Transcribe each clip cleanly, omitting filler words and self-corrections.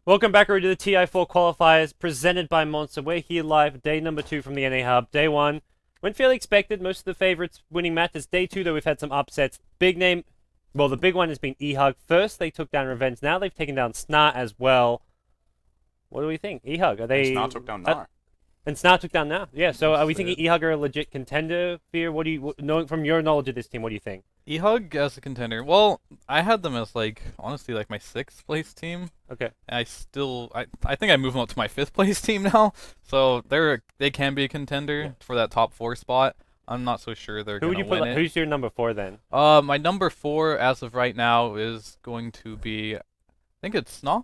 Welcome back everybody to the TI4 Qualifiers presented by Monster. We're here live, day number 2 from the NA Hub. Day 1 went fairly expected, most of the favorites winning matches. Day 2 though, we've had some upsets. Big name, well the big one has been eHug. First they took down Revenge, now they've taken down SNAR as well. What do we think? eHug, are they... SNAR took down NAR. And SNAR took down NAR. Yeah, so are we thinking eHug are a legit contender here? What do you, knowing from your knowledge of this team, what do you think? eHug as a contender. Well, I had them as honestly my 6th place team. Okay. And I think I moved them up to my 5th place team now. So they can be a contender for that top 4 spot. I'm not so sure they're going to win it. Who's your number 4 then? My number 4 as of right now is going to be, I think it's Snaw.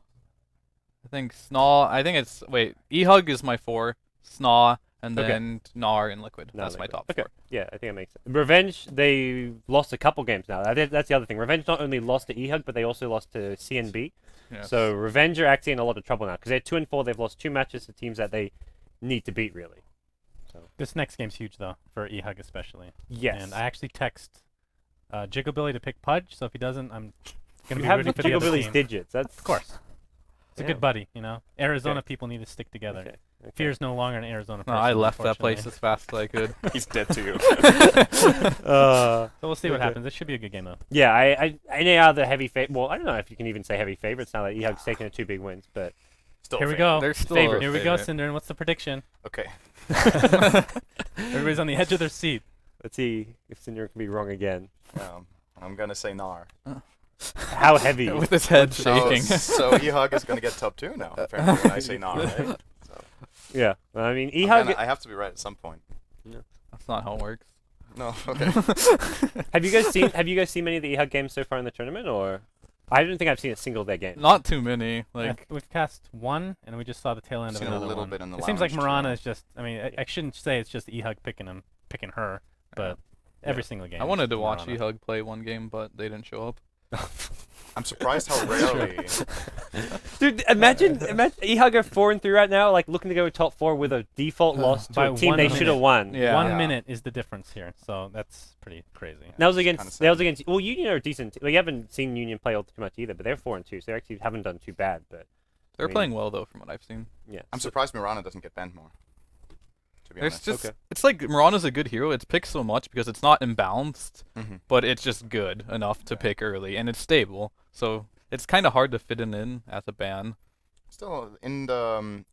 eHug is my 4, Snaw, and then NAR and Liquid. That's my top 4. Yeah, I think it makes sense. Revenge, they lost a couple games now. That's the other thing. Revenge not only lost to eHug, but they also lost to CNB. Yes. So Revenge are actually in a lot of trouble now because they're 2-4. They've lost 2 matches to teams that they need to beat, really. So this next game's huge though for eHug especially. Yes. And I actually text Jigglebilly to pick Pudge. So if he doesn't, I'm gonna be rooting for the other Jigglebilly's team. digits. That's of course. It's a good buddy, you know. Arizona people need to stick together. Okay. Fear's no longer an Arizona person. No, I left that place as fast as I could. He's dead to you. So we'll see what happens. This should be a good game though. Yeah, NAR the heavy favorite. Well, I don't know if you can even say heavy favorites now that eHug's taken the 2 big wins, but Still here we go. They're still favorite. Here we go, Cinder. And what's the prediction? Okay. Everybody's on the edge of their seat. let's see if Cinder can be wrong again. I'm gonna say NAR. How heavy? With his head shaking. So eHug is gonna get top 2 now. Apparently, when I say NAR, right? So Yeah, I mean eHug. I have to be right at some point. That's not how it works. No. Okay. Have you guys seen many of the eHug games so far in the tournament, or? I don't think I've seen a single of their games. Not too many. We've cast 1, and we just saw the tail end of Seen another a little one. bit in the It seems like lounge, Marana too. is just. I mean, I shouldn't say it's just eHug picking her, but every single game. I wanted to is watch Marana. eHug play one game, but they didn't show up. I'm surprised how rarely. Dude, imagine eHug are 4-3 right now, like looking to go top 4 with a default loss to by a team 1 they minute. should have won. Yeah. 1 minute is the difference here, so that's pretty crazy. That was kinda against. sad. That was against. Well, Union are a decent. We haven't seen Union play all too much either, but they're 4-2, so they actually haven't done too bad. But They're I mean, playing well though, from what I've seen. yeah, I'm surprised Marana doesn't get banned more. To be There's honest. just Okay. it's like Marana's a good hero. It's picked so much because it's not imbalanced, but it's just good enough to pick early, and it's stable. So it's kind of hard to fit it in as a ban. Still, in the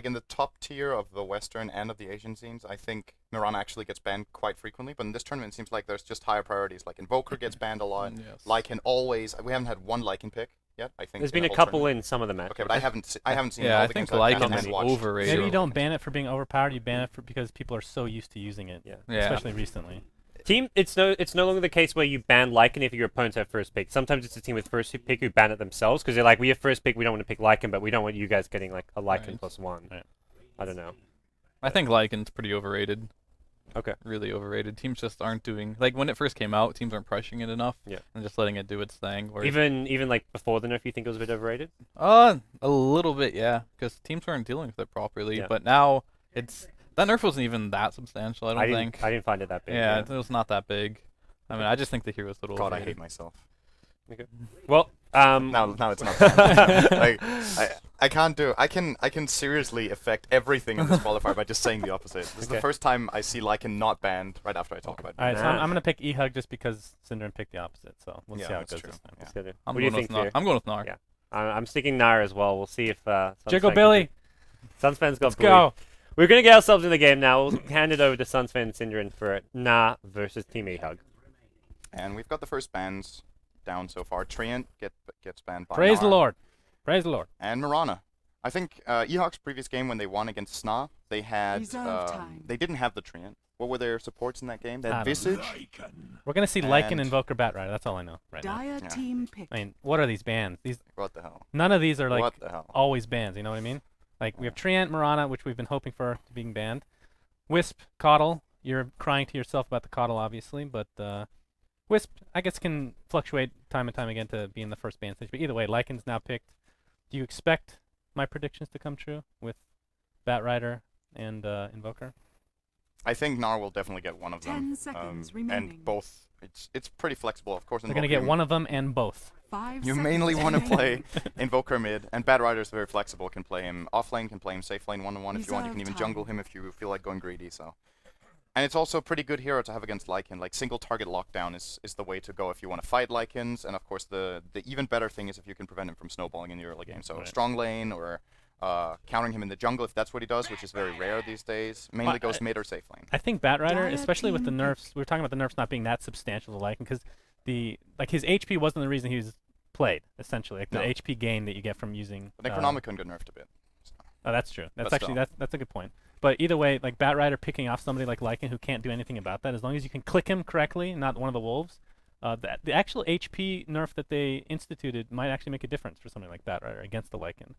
in the top tier of the Western and of the Asian scenes, I think Marana actually gets banned quite frequently. But in this tournament, it seems like there's just higher priorities. Like Invoker gets banned a lot. Yes. Lycan always. We haven't had one Lycan pick yet. I think there's in been the a whole couple tournament. in some of the matches. Okay, but I haven't seen. Yeah, all I the think games I've Lycan cast is and watched. overrated. Maybe you don't ban it for being overpowered. You ban it because people are so used to using it. Yeah. Especially recently. Team, it's no longer the case where you ban Lycan if your opponents have first pick. Sometimes it's a team with first pick who ban it themselves because they're like, we have first pick, we don't want to pick Lycan, but we don't want you guys getting like a Lycan Right. +1. Right. I don't know. I think Lycan's pretty overrated. Okay. Really overrated. Teams just aren't doing when it first came out. Teams aren't pressuring it enough. Yeah. And just letting it do its thing. Whereas, Even like before the nerf, you think it was a bit overrated? a little bit, yeah, because teams weren't dealing with it properly. Yeah. But now that nerf wasn't even that substantial. I don't think. I didn't find it that big. Yeah, it was not that big. I mean, I just think the hero's a little God, I overrated. hate myself. Well, Now it's not bad. Like, I can't do. I can seriously affect everything in this qualifier by just saying the opposite. This is the Okay. first time I see Lycan not banned right after I talk about it. All right, so Nah. I'm gonna pick eHug just because Syndrome picked the opposite. So we'll Yeah, see how it that's goes true. this time. Yeah. Let's get it. I'm What do you going think, with NAR. Fear? I'm going with NAR. Yeah. I'm sticking NAR as well. We'll see if Jigglebilly, Sunsfan's got let's blue. go. We're gonna get ourselves in the game now. We'll hand it over to Sunsfan and Syndrin for NAR versus Team eHug. And we've got the first bans down so far. Treant gets banned by Praise the NAR. Lord. Praise the Lord. And Marana. I think eHug's previous game when they won against SNA, they had Reserve time. they didn't have the Treant. What were their supports in that game? They I had don't know. Visage. We're gonna see Lycan, And- Invoker, Batrider. That's all I know right now. Dire Yeah. team pick. I mean, what are these bans? What the hell? None of these are what like the hell? always bans. You know what I mean? Like we have Treant, Marana, which we've been hoping for being banned. Wisp, Coddle. You're crying to yourself about the Coddle, obviously, but Wisp, I guess, can fluctuate time and time again to be in the first ban stage. But either way, Lycan's now picked. Do you expect my predictions to come true with Batrider and Invoker? I think NAR will definitely get one of 10 them. seconds remaining. And both, it's pretty flexible. Of course, They're going to get one of them and both. 5 You seconds mainly want to remaining. play Invoker mid, and Bad Rider's very flexible. Can play him off lane, can play him safe lane 1-on-1 if you want. You can even Reserve jungle time. him if you feel like going greedy. So, and it's also a pretty good hero to have against Lycan. Like single target lockdown is the way to go if you want to fight Lycans. And of course, the even better thing is if you can prevent him from snowballing in the early game. So Right. strong lane or countering him in the jungle if that's what he does, which is very rare these days. Mainly Well, goes mid or safe lane. I think Batrider, Dire especially with the team nerfs, we were talking about the nerfs not being that substantial to Lycan, because his HP wasn't the reason he was played, essentially. Like the No. HP gain that you get from using. But Necronomicon got nerfed a bit. So. Oh, that's true. That's But actually still. that's a good point. But either way, like Batrider picking off somebody like Lycan who can't do anything about that, as long as you can click him correctly, not one of the wolves, the actual HP nerf that they instituted might actually make a difference for something like Batrider against the Lycan.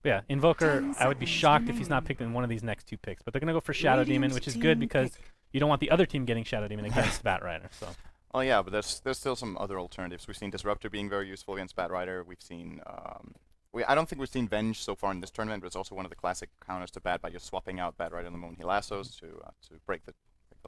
Yeah, Invoker, 10 I would be seconds shocked if he's not remaining. picked in one of these next two picks. But they're going to go for Shadow Demon, Radiant which is team good because pick. you don't want the other team getting Shadow Demon against Batrider. So. Oh yeah, but there's still some other alternatives. We've seen Disruptor being very useful against Bad Rider. We've seen I don't think we've seen Venge so far in this tournament, but it's also one of the classic counters to Bad by just swapping out Bad Rider in the moment he lassos to break the.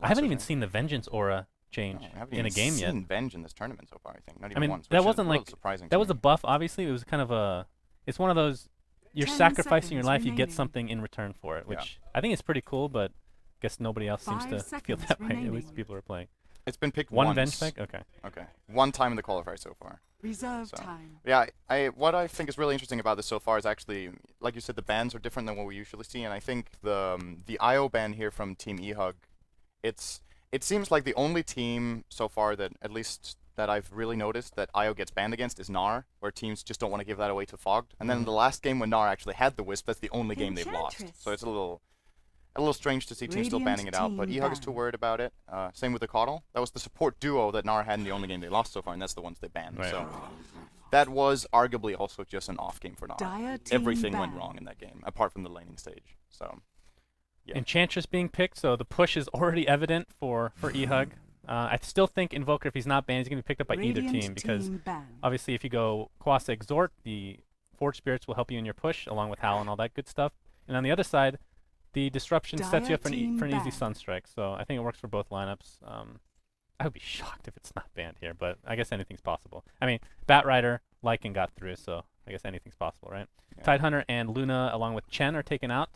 I haven't lasso even thing. seen the Vengeance aura change No, we haven't in a even game yet. seen Venge in this tournament so far. I think not even I mean, once. that which is wasn't a little like surprising. that to was a me. buff. Obviously, it was kind of a. It's one of those. You're 10 sacrificing your seconds life, you get remaining. something in return for it, Yeah. which I think is pretty cool. But I guess nobody else seems 5 to feel seconds that way. At least remaining. the people who are playing. It's been picked One once. Venge spec. Okay. Okay, one time in the qualifier so far. Reserve So. time. Yeah, what I think is really interesting about this so far is actually, like you said, the bans are different than what we usually see, and I think the IO ban here from Team eHug, it seems like the only team so far that at least that I've really noticed that IO gets banned against is NAR, where teams just don't want to give that away to Fogged. And then in the last game when NAR actually had the Wisp, that's the only game they've lost. Enchantress. So it's a little strange to see teams still Radiant banning it out, but team eHug is too banned. worried about it. Same with the Coddle. That was the support duo that NAR had in the only game they lost so far, and that's the ones they banned. Right. So that was arguably also just an off game for NAR. Dire team Everything went banned. wrong in that game, apart from the laning stage. So yeah. Enchantress being picked, so the push is already evident for eHug. I still think Invoker, if he's not banned, he's going to be picked up by either Radiant team because team banned. obviously if you go Quasa Exhort, the Forge Spirits will help you in your push along with Howl and all that good stuff. And on the other side, the Disruption sets you Dire up for team an easy banned. Sunstrike. So I think it works for both lineups. I would be shocked if it's not banned here, but I guess anything's possible. I mean, Batrider, Lycan got through, so I guess anything's possible, right? Yeah. Tidehunter and Luna along with Chen are taken out.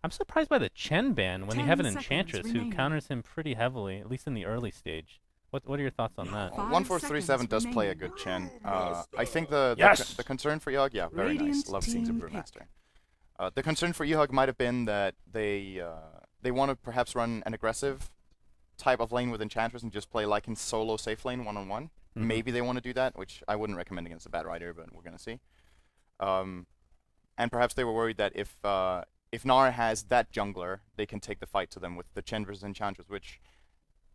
I'm surprised by the Chen ban when you have an 10 seconds Enchantress who remaining. counters him pretty heavily, at least in the early stage. What are your thoughts on that? 5 1437 does seconds play a remaining. good Chen. I think the Yes! the concern for eHug, yeah, very nice. Radiant Love seeing some team pick. Brewmaster. The concern for eHug might have been that they want to perhaps run an aggressive type of lane with Enchantress and just play like in solo safe lane 1-on-1. Mhm. Maybe they want to do that, which I wouldn't recommend against a Bad Rider, but we're gonna see. And perhaps they were worried that if NAR has that jungler, they can take the fight to them with the Chen versus Enchantress, which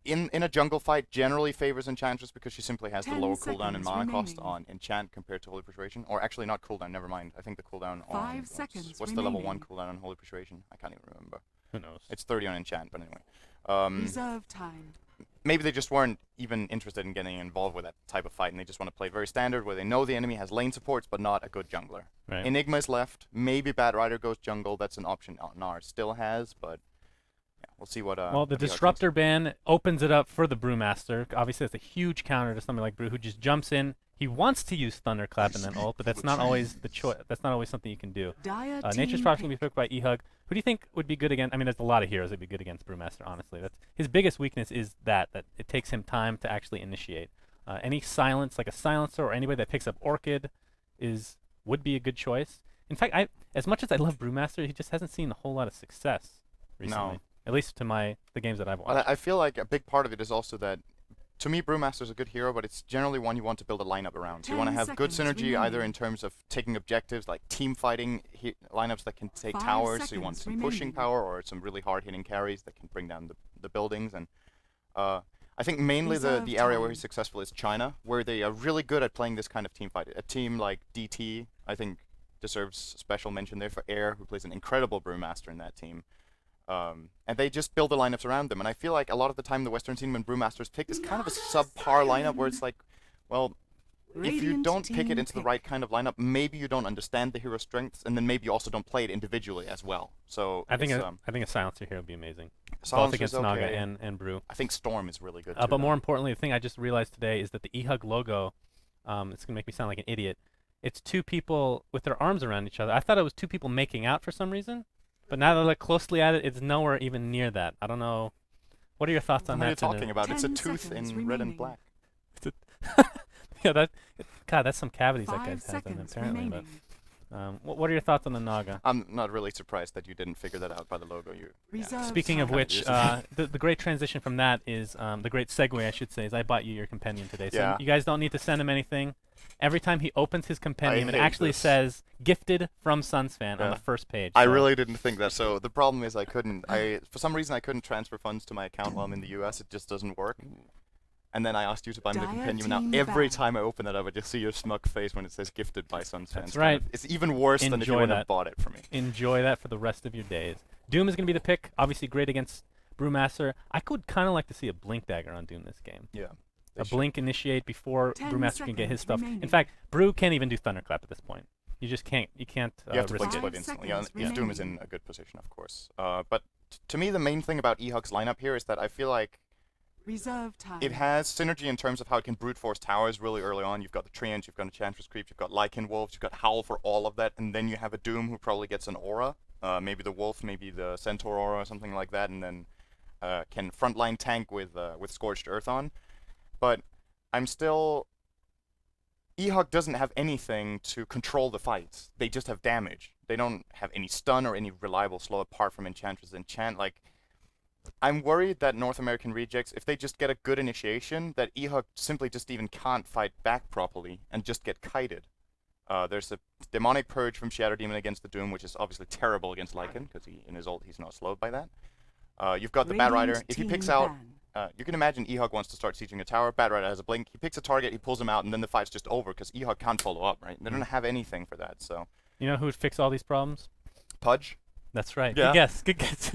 in a jungle fight generally favors Enchantress because she simply has the 10 lower cooldown and seconds mana cost remaining. on Enchant compared to Holy Persuasion. Or actually not cooldown, never mind. I think the cooldown on... 5 seconds What's the level 1 remaining. cooldown on Holy Persuasion? I can't even remember. Who knows? It's 30 on Enchant, but anyway. Reserve time. Maybe they just weren't even interested in getting involved with that type of fight, and they just want to play very standard, where they know the enemy has lane supports, but not a good jungler. Right. Enigma is left. Maybe Bad Rider goes jungle. That's an option NAR still has, but yeah, we'll see what. Well, the what eHug thinks. Disruptor ban opens it up for the Brewmaster. Obviously, it's a huge counter to something like Brew, who just jumps in. He wants to use Thunderclap and then ult, but that's not always the choice. That's not always something you can do. Dire Nature's team Prophet can be pick. picked by eHug. Who do you think would be good against? I mean, there's a lot of heroes that'd be good against Brewmaster. Honestly, that's his biggest weakness is that it takes him time to actually initiate. Any silence, like a silencer or anybody that picks up Orchid, would be a good choice. In fact, as much as I love Brewmaster, he just hasn't seen a whole lot of success recently. No. At least to the games that I've Well, watched. I feel like a big part of it is also that, to me, Brewmaster's a good hero, but it's generally one you want to build a lineup around. So you want to 10 have good seconds synergy either remaining. in terms of taking objectives, like team fighting lineups that can take 5 towers. So you want seconds some pushing remaining. power or some really hard-hitting carries that can bring down the buildings. And I think mainly Reserve the area where time. he's successful is China, where they are really good at playing this kind of team fight. A team like DT, I think, deserves special mention there for Air, who plays an incredible Brewmaster in that team. And they just build the lineups around them. And I feel like a lot of the time the Western scene when Brewmaster's picked is kind of a subpar lineup where it's like, well, if you Radiant don't pick it team into the pick. right kind of lineup, maybe you don't understand the hero strengths, and then maybe you also don't play it individually as well. So I think it's, I think a silencer here would be amazing. Both Silencer's against okay. Naga and Brew. I think Storm is really good too. But though. more importantly, the thing I just realized today is that the eHug logo, it's gonna make me sound like an idiot. It's two people with their arms around each other. I thought it was two people making out for some reason, but now that I look closely at it, it's nowhere even near that. I don't know. What are your thoughts on What are you that? Tana? talking about? It's a 10 tooth seconds in red and remaining. black. Yeah, God, that's some cavities that 5 guy has in seconds apparently. remaining. But what are your thoughts on the Naga? I'm not really surprised that you didn't figure that out by the logo. You. Reserve Speaking of time. which, the great transition from that is the great segue, I should say, is I bought you your companion today. So Yeah. you guys don't need to send him anything. Every time he opens his compendium, it hate actually this. says "gifted from Sunsfan" on Yeah. the first page. I so- really didn't think that. So the problem is for some reason I couldn't transfer funds to my account while I'm in the US. It just doesn't work. And then I asked you to buy me the Dire compendium. Now team every ban. time I open that up, I just see your smug face when it says "gifted by Sunsfans." That's right. It's even worse than if you Enjoy wouldn't that. have bought it for me. Enjoy that for the rest of your days. Doom is going to be the pick. Obviously, great against Brewmaster. I could kind of like to see a Blink Dagger on Doom this game. Yeah. A Blink initiate before 10 Brewmaster can get his seconds stuff. In remaining. fact, Brew can't even do Thunderclap at this point. You just can't. You can't You have to risk blink it. split 5 instantly. Yeah, seconds Doom is in remaining. a good position, of course. But to me, the main thing about eHug's lineup here is that I feel like Reserve time. it has synergy in terms of how it can brute force towers really early on. You've got the Treant, you've got Enchantress Creep, you've got Lycan Wolves, you've got Howl for all of that, and then you have a Doom who probably gets an aura, maybe the Wolf, maybe the Centaur aura or something like that, and then can frontline tank with Scorched Earth on. But I'm still... eHug doesn't have anything to control the fights. They just have damage. They don't have any stun or any reliable slow apart from Enchantress Enchant. Like, I'm worried that North American rejects, if they just get a good initiation, that eHug simply just even can't fight back properly and just get kited. There's a Demonic Purge from Shadow Demon against the Doom, which is obviously terrible against Lycan, because in his ult he's not slowed by that. You've got the Bat Rider. Radiant If he team picks out... ban. you can imagine eHug wants to start sieging a tower, Bat Rider has a blink, he picks a target, he pulls him out, and then the fight's just over, because eHug can't follow up, right? They don't have anything for that, so... You know who would fix all these problems? Pudge? That's right. Yeah. Good guess. Good guess.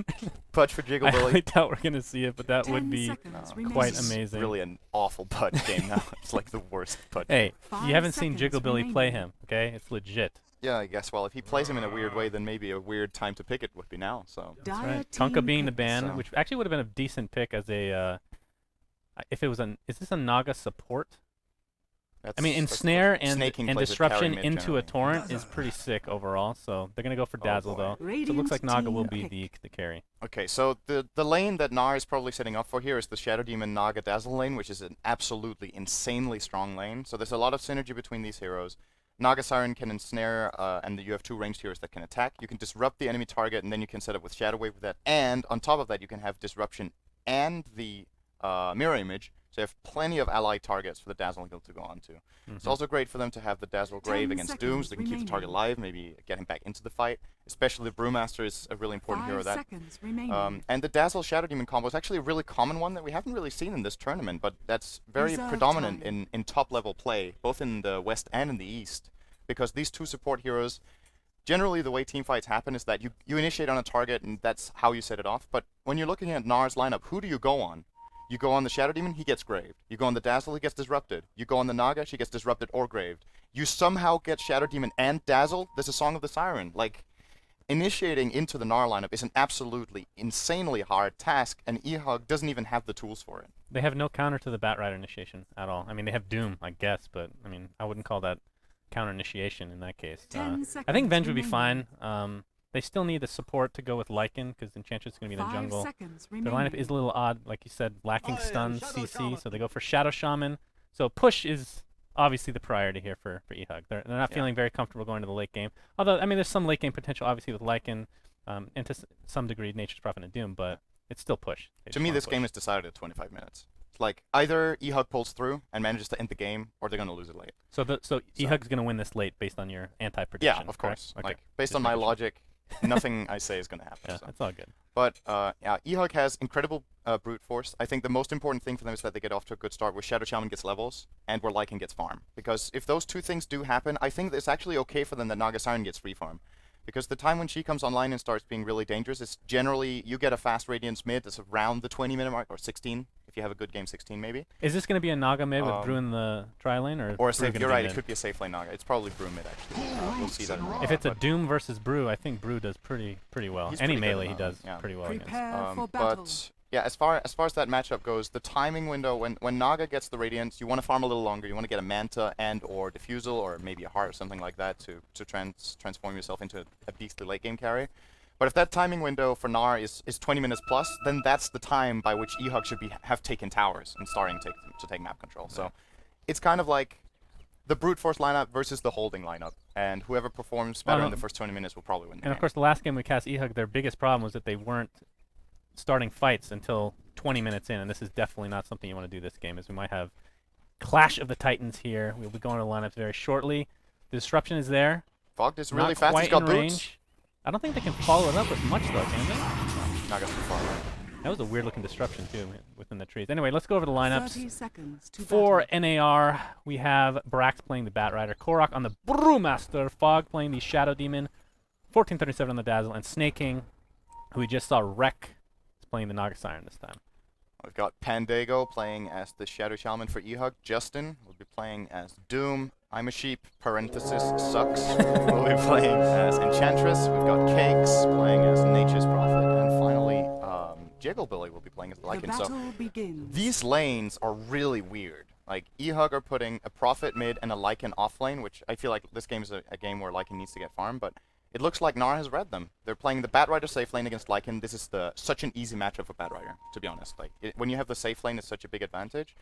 Pudge for I Jiggle highly Billy. doubt we're gonna see it, but that 10 would be seconds quite remaining. amazing. Really an awful Pudge game now. It's like the worst Pudge. Hey, 5 you haven't seen seconds Jiggle Billy play remaining. him, okay? It's legit. Yeah, I guess. Well, if he plays him in a weird way, then maybe a weird time to pick it would be now. So That's Dire right. team Tonka being the pick. ban, So- which actually would have been a decent pick as a. If it was an, is this a Naga support? that's, I mean, that's ensnare the- and Snaking and plays with disruption carry mid into a generally. torrent is pretty sick overall. So they're gonna go for Oh, Dazzle boy. though. So it Radiant looks like Naga team will be pick. the carry. Okay, so the lane that NAR is probably setting up for here is the Shadow Demon Naga Dazzle lane, which is an absolutely insanely strong lane. So there's a lot of synergy between these heroes. Naga Siren can ensnare, and you have two ranged heroes that can attack. You can disrupt the enemy target, and then you can set up with Shadow Wave with that. And on top of that, you can have disruption and the mirror image. So you have plenty of allied targets for the Dazzle Guild to go on to. It's also great for them to have the Dazzle Grave 10 against Doom, so seconds they can keep the target remaining. alive, maybe get him back into the fight. Especially the Brewmaster is a really important 5 hero that seconds remaining. and the Dazzle Shadow Demon combo is actually a really common one that we haven't really seen in this tournament, but that's very Reserve predominant time. in top level play, both in the West and in the East, because these two support heroes, generally the way team fights happen is that you initiate on a target and that's how you set it off, but when you're looking at NAR's lineup, who do you go on? You go on the Shadow Demon, he gets graved. You go on the Dazzle, he gets disrupted. You go on the Naga, she gets disrupted or graved. You somehow get Shadow Demon and Dazzle, there's a Song of the Siren. Like, initiating into the NAR lineup is an absolutely insanely hard task, and eHug doesn't even have the tools for it. They have no counter to the Bat Rider initiation at all. I mean, they have Doom, I guess, but I mean, I wouldn't call that counter initiation in that case. 10 I think seconds Venge would be remaining. fine. They still need the support to go with Lycan because Enchantress is going to be in the 5 jungle. seconds Their remaining. lineup is a little odd, like you said, lacking stun, CC, so they go for Shadow Shaman. So push is obviously the priority here for eHug. They're not Yeah. feeling very comfortable going to the late game. Although, I mean, there's some late game potential, obviously, with Lycan, and to some degree, Nature's Prophet and Doom, but it's still push. They To just me, wanna this push. game is decided at 25 minutes. It's like, either eHug pulls through and manages to end the game, or they're going to lose it late. So eHug's going to win this late based on your anti-prediction. Yeah, of correct? course. Okay. Like, based Just on my making sure. logic, nothing I say is going to happen. Yeah, so. that's all good. But yeah, eHug has incredible brute force. I think the most important thing for them is that they get off to a good start where Shadow Shaman gets levels and where Lycan gets farm. Because if those two things do happen, I think it's actually okay for them that Naga Siren gets free farm. Because the time when she comes online and starts being really dangerous is generally you get a fast Radiance mid that's around the 20-minute mark, or 16, if you have a good game, 16 maybe. Is this going to be a Naga mid with Brew in the tri lane, or Or a Brew safe, gonna you're be right, it mid? could be a safe lane Naga. It's probably Brew mid, actually. We'll see that in a minute. If it's a but- Doom versus Brew, I think Brew does pretty well. He's Any pretty good melee in he that one, does yeah. pretty well against. Prepare for battle. But yeah, as far as that matchup goes, the timing window when Naga gets the Radiance, you want to farm a little longer. You want to get a Manta and or Diffusal or maybe a Heart or something like that to transform yourself into a beastly late game carry. But if that timing window for NAR is 20 minutes plus, then that's the time by which eHug should have taken towers and starting to take map control. So it's kind of like the brute force lineup versus the holding lineup, and whoever performs better in the first 20 minutes will probably win the And game. of course, the last game we cast eHug, their biggest problem was that they weren't starting fights until 20 minutes in, and this is definitely not something you want to do this game, as we might have Clash of the Titans here. We'll be going to the lineups very shortly. The disruption is there. Vogt is really Not fast. quite He's got in boots. range. I don't think they can follow it up with much, though, can they? Naga's too far away. That was a weird-looking disruption, too, within the trees. Anyway, let's go over the lineups. 30 seconds to For battle. NAR, we have Brax playing the Batrider, Korok on the Brewmaster, Fog playing the Shadow Demon, 1437 on the Dazzle, and Snaking, who we just saw wreck, is playing the Naga Siren this time. We've got Pandago playing as the Shadow Shaman for eHug. Justin will be playing as Doom. I'm a Sheep, parenthesis, sucks. We'll be playing as Enchantress. We've got Cakes playing as Nature's Prophet. And finally, Jigglebilly will be playing as The Lycan. battle So begins. these lanes are really weird. Like, eHug are putting a Prophet mid and a Lycan off lane, which I feel like this game is a game where Lycan needs to get farmed, but it looks like NAR has read them. They're playing the Batrider safe lane against Lycan. This is such an easy matchup for Batrider, to be honest. Like, when you have the safe lane, it's such a big advantage.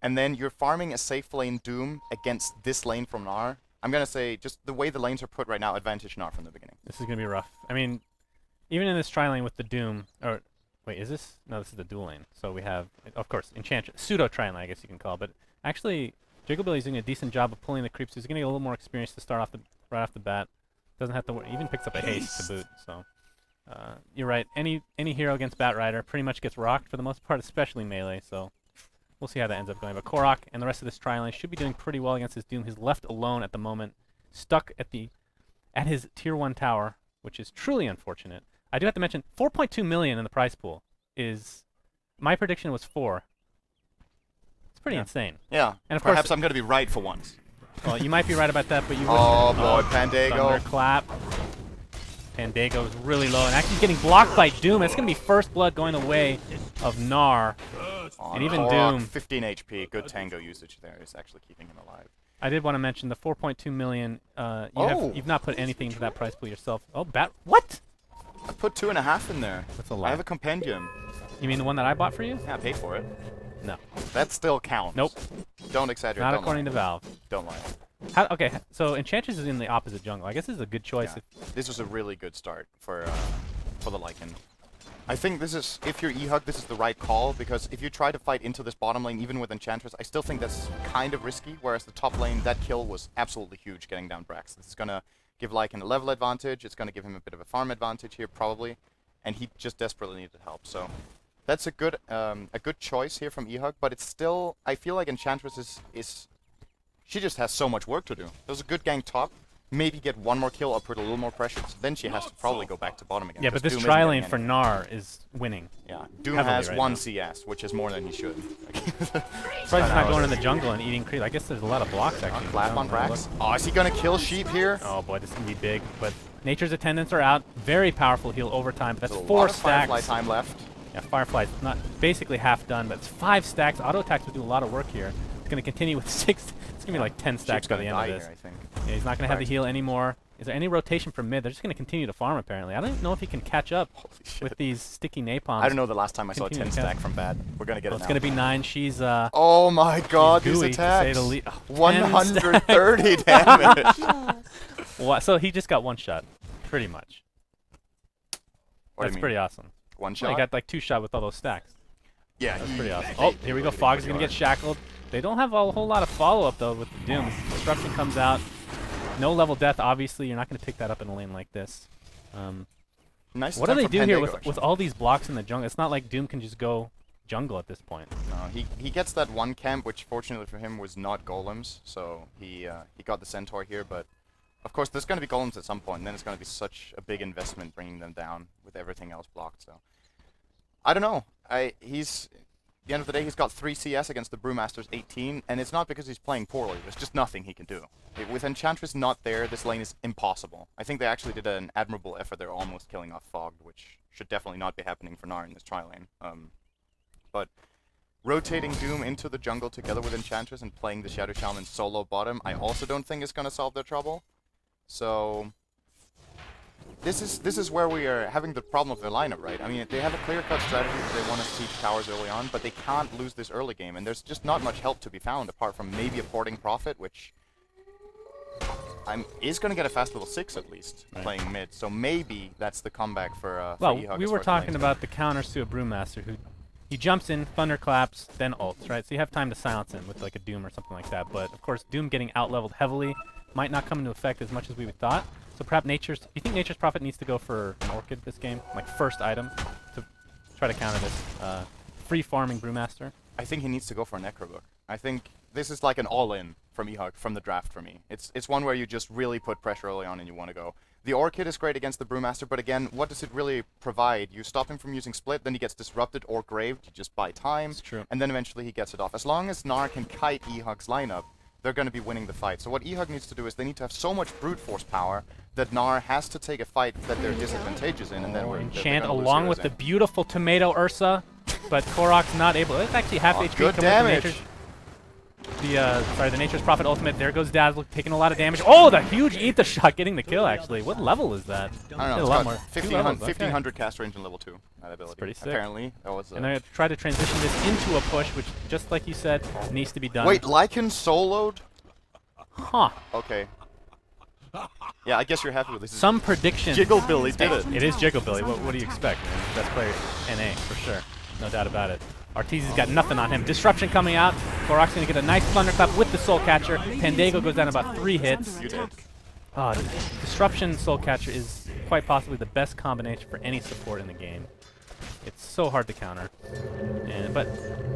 And then you're farming a safe lane Doom against this lane from NAR. I'm going to say, just the way the lanes are put right now, advantage NAR from the beginning. This is going to be rough. I mean, even in this tri-lane with the Doom, or wait, is this? No, this is the dual lane. So we have, of course, Enchantress, pseudo tri-lane, I guess you can call it. But actually, Jigglebilly's doing a decent job of pulling the creeps. He's going to get a little more experience to start off right off the bat. Doesn't have to worry. Even picks up a haste to boot. So you're right. Any hero against Batrider pretty much gets rocked for the most part, especially melee. So we'll see how that ends up going. But Korok and the rest of this tri-lane should be doing pretty well against this Doom. He's left alone at the moment, stuck at his tier 1 tower, which is truly unfortunate. I do have to mention 4.2 million in the prize pool is my prediction was 4. It's pretty insane. Yeah, And of perhaps course, I'm going to be right for once. well, you might be right about that, but you Oh, wouldn't. boy, Pandago. Thunderclap. Pandago's really low and actually getting blocked by Doom. It's going to be first blood going the way of NAR. And even Korok, Doom. 15 HP. Good tango usage there is actually keeping him alive. I did want to mention the 4.2 million. You've not put anything into that price pool yourself. Oh, what? I put 2.5 in there. That's a I lot. have a compendium. You mean the one that I bought for you? Yeah, I paid for it. No. That still counts. Nope. Don't exaggerate. Not don't according lie. to Valve. Don't lie. Okay, so Enchantress is in the opposite jungle. I guess this is a good choice. Yeah. This was a really good start for the Lycan. I think this is, if you're eHug, this is the right call, because if you try to fight into this bottom lane, even with Enchantress, I still think that's kind of risky, whereas the top lane, that kill was absolutely huge getting down Brax. This is going to give Lycan a level advantage, it's going to give him a bit of a farm advantage here, probably, and he just desperately needed help, so that's a good choice here from eHug, but it's still, I feel like Enchantress is she just has so much work to do. There's a good gang top, maybe get one more kill or put a little more pressure. So then she has to probably go back to bottom again. Yeah, but this Doom isn't tri getting lane for anything. NAR is winning. Yeah, Doom heavily has right 1 now. CS, which is more than he should. Surprised he's not going in the jungle and eating creep. I guess there's a lot of blocks actually. Clap on Look. Brax. Oh, is he gonna kill Sheep here? Oh boy, this is gonna be big. But Nature's Attendants are out. Very powerful heal over time. That's There's a 4 lot of Firefly stacks. time left. Yeah, Firefly's not basically half done, but it's 5 stacks. Auto attacks will do a lot of work here. It's gonna continue with 6. It's gonna be like 10 stacks Sheep's by gonna the end die of this. here, I think. Yeah, he's not gonna have the Brax. heal anymore. Is there any rotation from mid? They're just gonna continue to farm apparently. I don't know if he can catch up Holy shit. with these sticky napalms. I don't know the last time I saw a 10 Continue to stack cast. from bad. We're gonna get Well, it it's now. gonna be 9. She's Oh my god, these gooey, to say attacks. the lea- oh, 130 damage. Well, so he just got 1 shot, pretty much. What do That's you mean? pretty awesome. One Well, shot? he got like 2 shot with all those stacks. Yeah, That's he- pretty awesome. Oh, here we go. Fog is going to get shackled. They don't have a whole lot of follow-up, though, with the Doom. Disruption comes out. No level death, obviously. You're not going to pick that up in a lane like this. Nice What do attempt they from do here Pandago, with all these blocks in the jungle? It's not like Doom can just go jungle at this point. No, he gets that one camp, which fortunately for him was not golems, so he got the centaur here, but of course, there's going to be golems at some point, and then it's going to be such a big investment bringing them down with everything else blocked. So, I don't know. He's at the end of the day, he's got 3 CS against the Brewmaster's 18, and it's not because he's playing poorly. There's just nothing he can do. With Enchantress not there, this lane is impossible. I think they actually did an admirable effort. They're almost killing off Fogged, which should definitely not be happening for NAR in this tri lane. But rotating Doom into the jungle together with Enchantress and playing the Shadow Shaman solo bottom, I also don't think is going to solve their trouble. So this is where we are having the problem of their lineup, right? I mean, they have a clear-cut strategy that they want to siege towers early on, but they can't lose this early game, and there's just not much help to be found apart from maybe a porting Prophet, which is going to get a fast level 6 at least, playing mid. So maybe that's the comeback for well, eHug we were talking about the counters to a Brewmaster who he jumps in, thunderclaps, then ults, right? So you have time to silence him with like a Doom or something like that. But of course, Doom getting out-leveled heavily might not come into effect as much as we would thought. So perhaps do you think Nature's Prophet needs to go for an Orchid this game, like first item, to try to counter this free farming Brewmaster? I think he needs to go for a Necrobook. I think this is like an all-in from eHug, from the draft for me. It's one where you just really put pressure early on and you want to go. The Orchid is great against the Brewmaster, but again, what does it really provide? You stop him from using Split, then he gets disrupted or graved, you just buy time, and then eventually he gets it off. As long as NAR can kite eHug's lineup, they're going to be winning the fight. So what eHug needs to do is they need to have so much brute force power that NAR has to take a fight that they're disadvantageous in, and then we're Enchant along with the beautiful tomato Ursa, but Korok's not able. It's actually half HP. Good damage. The Nature's Prophet ultimate. There goes Dazzle, taking a lot of damage. Oh, the huge Ether shot, getting the kill. Actually, what level is that? I don't know. A lot more. 1500 cast range in level 2. That ability. That's pretty sick. Apparently, that was. And I try to transition this into a push, which, just like you said, needs to be done. Wait, Lycan soloed? Huh. Okay. Yeah, I guess you're happy with this. Some prediction. Jiggle Billy did it. It is Jiggle Billy. What do you expect, man? Best player NA, for sure. No doubt about it. Arteezy's got nothing on him. Disruption coming out. Korok's going to get a nice thunderclap with the Soul Catcher. Pandago goes down about 3 hits. You did. Disruption Soul Catcher is quite possibly the best combination for any support in the game. It's so hard to counter. But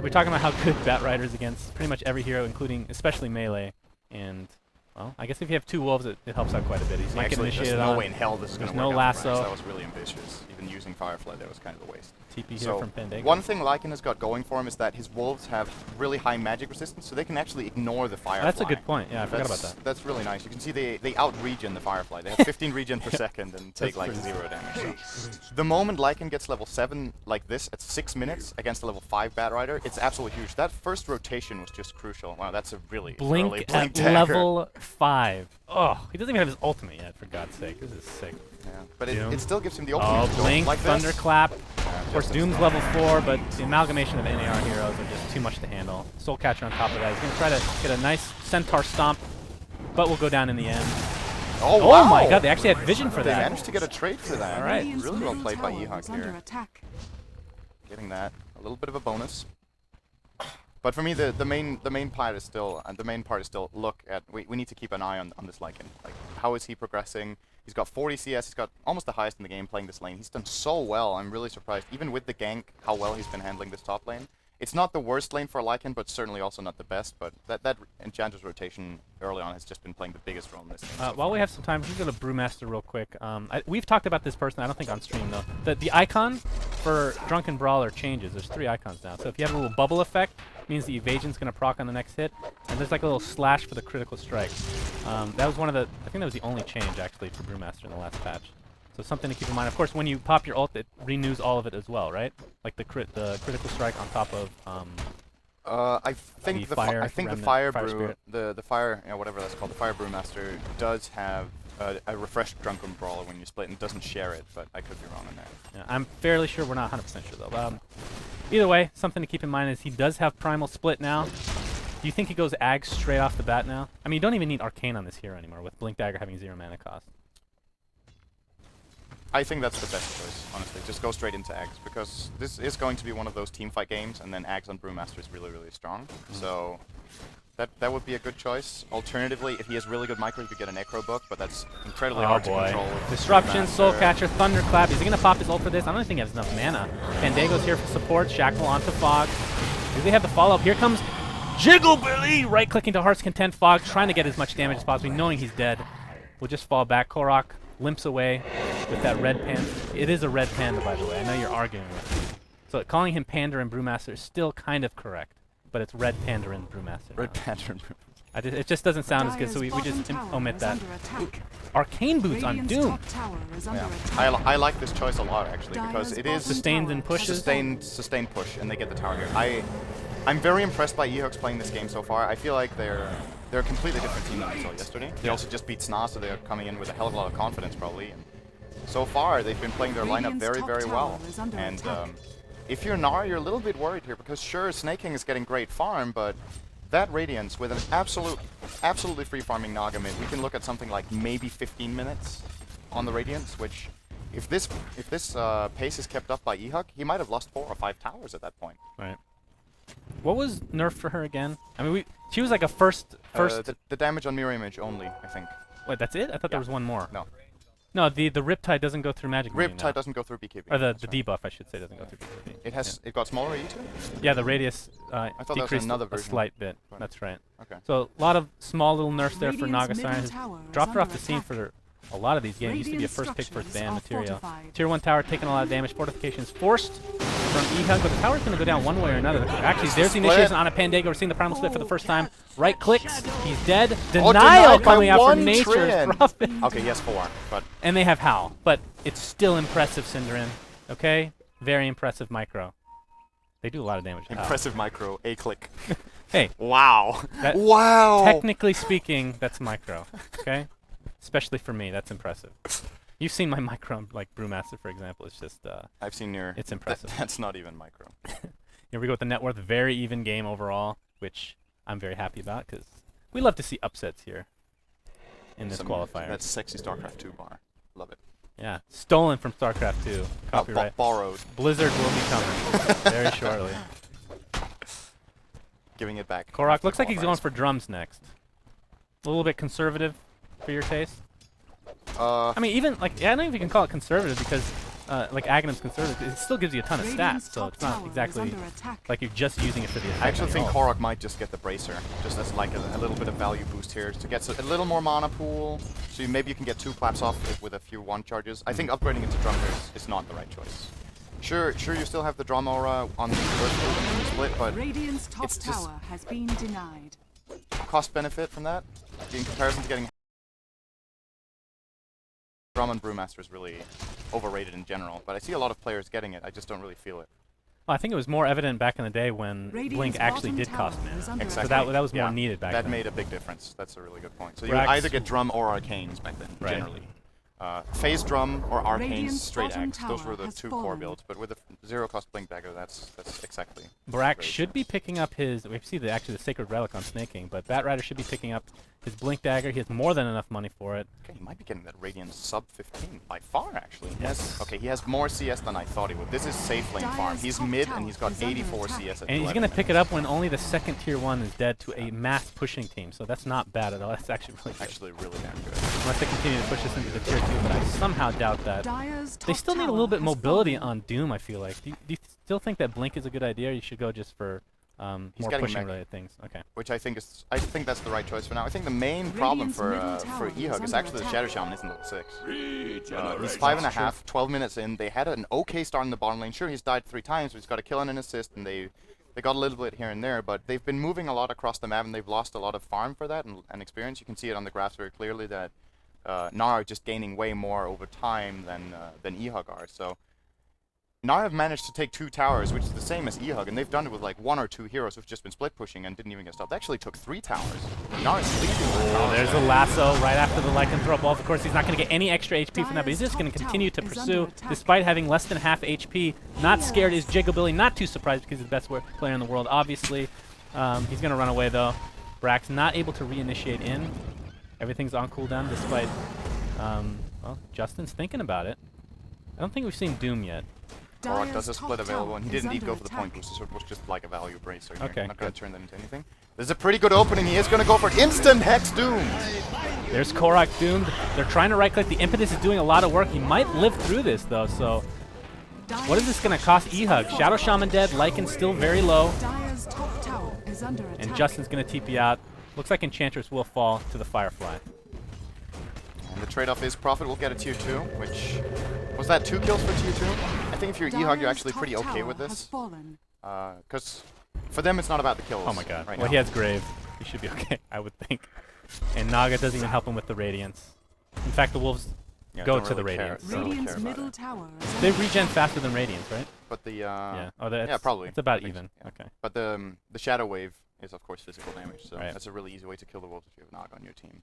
we're talking about how good Batrider is against pretty much every hero, including especially melee. And, well, I guess if you have 2 wolves, it helps out quite a bit. He's not getting initiated on. There's no way in hell this is going to work no out lasso. for That was really ambitious. Even using Firefly, that was kind of a waste. TP here from Pandago. One thing Lycan has got going for him is that his wolves have really high magic resistance, so they can actually ignore the Firefly. That's a good point. Yeah, I forgot about that. That's really nice. You can see they out-regen the Firefly. They have 15 regen per second and take like 0 damage. So the moment Lycan gets level 7 like this at 6 minutes against a level 5 Batrider, it's absolutely huge. That first rotation was just crucial. Wow, that's a really early blink at dagger. level 5. Oh, he doesn't even have his ultimate yet, for God's sake. This is sick. Yeah, but it still gives him the ultimate. Oh, blink, like thunderclap. Of course, Doom's level 4, but the amalgamation of NAR heroes are just too much to handle. Soul Catcher on top of that. He's going to try to get a nice Centaur stomp, but will go down in the end. Oh, wow. My God, they actually had vision for that. They managed to get a trade for that. All right. Really well played by eHug here. Getting that. A little bit of a bonus. But for me, the main part is still look at we need to keep an eye on this Lycan. Like, how is he progressing? He's got 40 CS. He's got almost the highest in the game playing this lane. He's done so well. I'm really surprised, even with the gank, how well he's been handling this top lane. It's not the worst lane for Lycan, but certainly also not the best. But that Enchantress rotation early on has just been playing the biggest role in this game. While we have some time, we can go to Brewmaster real quick. We've talked about this person. I don't think on stream though. The icon for Drunken Brawler changes. There's 3 icons now. So if you have a little bubble effect, it means the evasion's going to proc on the next hit, and there's like a little slash for the critical strike. That was I think that was the only change actually for Brewmaster in the last patch. So something to keep in mind. Of course, when you pop your ult, it renews all of it as well, right? Like the critical strike on top of. I think the fire brew, the fire, whatever that's called, the fire brewmaster does have a refreshed drunken brawler when you split and doesn't share it, but I could be wrong on that. Yeah, I'm fairly sure. We're not 100% sure though. Either way, something to keep in mind is he does have primal split now. Do you think he goes Ag straight off the bat now? I mean, you don't even need Arcane on this hero anymore with Blink Dagger having 0 mana cost. I think that's the best choice, honestly. Just go straight into Ags, because this is going to be one of those teamfight games, and then Ags on Brewmaster is really, really strong. So that would be a good choice. Alternatively, if he has really good micro, he could get a Necro Book, but that's incredibly hard to control. Disruption, Soul Catcher, Thunderclap. Is he going to pop his ult for this? I don't think he has enough mana. Pandago's here for support. Shackle onto Fog. Do they have the follow-up? Here comes Jiggle Billy! Right-clicking to Heart's Content. Fog trying to get as much damage as possible, knowing he's dead. will just fall back. Korok limps away with that red panda. It is a red panda, by the way. I know you're arguing with me. So calling him Panda and Brewmaster is still kind of correct, but it's red panda and Brewmaster. Red now. Panther. It just doesn't sound as good, so we just omit that. Arcane boots on Doom. Yeah. I like this choice a lot actually because it is Sustained and pushes. sustained push, and they get the tower here. I'm very impressed by eHug's playing this game so far. I feel like they're a completely different team than we saw yesterday. They also just beat SNA, so they're coming in with a hell of a lot of confidence probably. And so far, they've been playing their lineup very, very well. And if you're NAR, you're a little bit worried here because sure, Snake King is getting great farm, but that Radiance with an absolutely free farming Naga mid, we can look at something like maybe 15 minutes on the Radiance, which if this pace is kept up by eHug, he might have lost 4 or 5 towers at that point. Right. What was nerfed for her again? I mean, she was like a first. The damage on mirror image only, I think. Wait, that's it? I thought there was one more. No. No, the Riptide doesn't go through magic. Riptide doesn't go through BKB. Or the debuff, I should say, doesn't go through BKB. It got smaller E2? Yeah, the radius I thought that was decreased another a version. slight bit. That's right. Okay. So a lot of small little nerfs there for Naga Radiant's Siren. middle tower is Dropped her off under the scene attack. for a lot of these games. Used to be a Radiant first pick, first structures ban are material. fortified. Tier 1 tower taking a lot of damage. Fortifications forced from eHug, but the tower's going to go down one way or another. Actually, there's the initiation on a Pandega. We're seeing the Primal Split for the first time. Right clicks. He's dead. Denial denied by coming out one from Nature's Trin. Prophet. Okay, yes, 4, but And they have Howl, but it's still impressive, Cinderin. Okay? Very impressive micro. They do a lot of damage. with Howl. impressive micro, a click. Hey, Wow. That- Wow. technically speaking, that's micro. Okay? Especially for me, that's impressive. You've seen my micro, like Brewmaster, for example. It's just, I've seen your... it's impressive. That's not even micro. Here we go with the net worth. Very even game overall, which I'm very happy about because we love to see upsets here in this qualifier. That's sexy StarCraft 2 bar. Love it. Yeah, stolen from StarCraft 2. Copyright. Borrowed. Blizzard will be coming very shortly. Giving it back. Korok after looks like he's going qualifiers. for drums next. A little bit conservative for your taste. Uh, I mean, even like I don't know if you can call it conservative because like Aghanim's conservative. It still gives you a ton of Radiant's stats, so top it's not tower is exactly under attack. like you're just using it for the attack. I actually on think your ult. Korok might just get the Bracer, just as like a little bit of value boost here, to get a little more mana pool, so maybe you can get 2 claps off with a few 1 charges. I think upgrading it to Drum is not the right choice. Sure, you still have the Drum Aura on the first split, but Radiant's top it's just- tower has been denied. cost benefit from that, in comparison to getting Drum and Brewmaster is really overrated in general, but I see a lot of players getting it, I just don't really feel it. Well, I think it was more evident back in the day when Radiant's Blink actually bottom did tower cost is mana. under Exactly. So that was more Yeah. needed back That then. made a big difference. That's a really good point. So you Brax- either get Drum or Arcanes back then, Right. generally. Phase Drum or Arcanes Radiant's straight bottom Axe. Those tower were the has 2 core fallen. builds, but with a 0 cost Blink Dagger, that's exactly. Brax Great. should be picking up his. We see actually the Sacred Relic on Snake King, but Batrider should be picking up his Blink Dagger. He has more than enough money for it. Okay, he might be getting that Radiant sub 15 by far, actually. Yes. Okay, he has more CS than I thought he would. This is safe lane farm. Dyer's He's top mid tower and he's got is under 84 attack. CS at And he's 11 going to pick it minutes. up when only the second tier 1 is dead to a mass pushing team, so that's not bad at all. That's actually really good. Actually, really damn good. Unless they continue to push this into the tier 2, but I somehow doubt that. Dyer's They top still need a tower little bit has mobility fallen. on Doom, I feel like. Do you still think that Blink is a good idea, or you should go just for more getting pushing mech. related things? Okay. Which I think that's the right choice for now. I think the main problem Radiant's for middle tower is eHug is under actually the attack. Shadow Shaman isn't level 6. He's 5.5, 12 minutes in. They had an okay start in the bottom lane. Sure, he's died 3 times, but he's got a kill and an assist, and they got a little bit here and there, but they've been moving a lot across the map, and they've lost a lot of farm for that and experience. You can see it on the graphs very clearly that NAR are just gaining way more over time than eHug are. So NAR have managed to take 2 towers, which is the same as eHug, and they've done it with like 1 or 2 heroes who've just been split pushing and didn't even get stopped. They actually took 3 towers. NAR is leading with towers. There's a lasso right after the lycanthrope ball. Of course, he's not going to get any extra HP from that, but he's just going to continue to pursue despite having less than half HP. Not scared is Jigabilly. Not too surprised because he's the best player in the world, obviously. He's going to run away, though. Brax not able to reinitiate in. Everything's on cooldown despite, well, Justin's thinking about it. I don't think we've seen Doom yet. Korok does a Dyer's split top available, tower and he is didn't need to go under for the point attack. booster, so it was just like a value bracer. Here. Okay, I'm not going good. to turn that into anything. This is a pretty good opening. He is going to go for it. Instant Hex Doom! There's Korok doomed. They're trying to right-click. The Impetus is doing a lot of work. He might live through this, though, so what is this going to cost eHug? Shadow Shaman dead. Lycan still very low. Dyer's top tower is under attack. And Justin's going to TP out. Looks like Enchantress will fall to the Firefly. trade-off is Prophet will get a tier 2, which... Was that 2 kills for tier 2? I think if you're eHug, you're actually pretty okay with this. Because for them, it's not about the kills. Oh my god. Right Well, now. he has Grave. He should be okay, I would think. And Naga doesn't even help him with the Radiance. In fact, the Wolves Yeah, go don't to the really care. Radiance. Don't really Radiant's care about middle it. tower. They regen faster than Radiance, right? But the Yeah. Oh, that's, yeah, probably. It's about I think even. so, yeah. Okay. But the Shadow Wave is of course physical damage, so Right. that's a really easy way to kill the wolves if you have Naga on your team.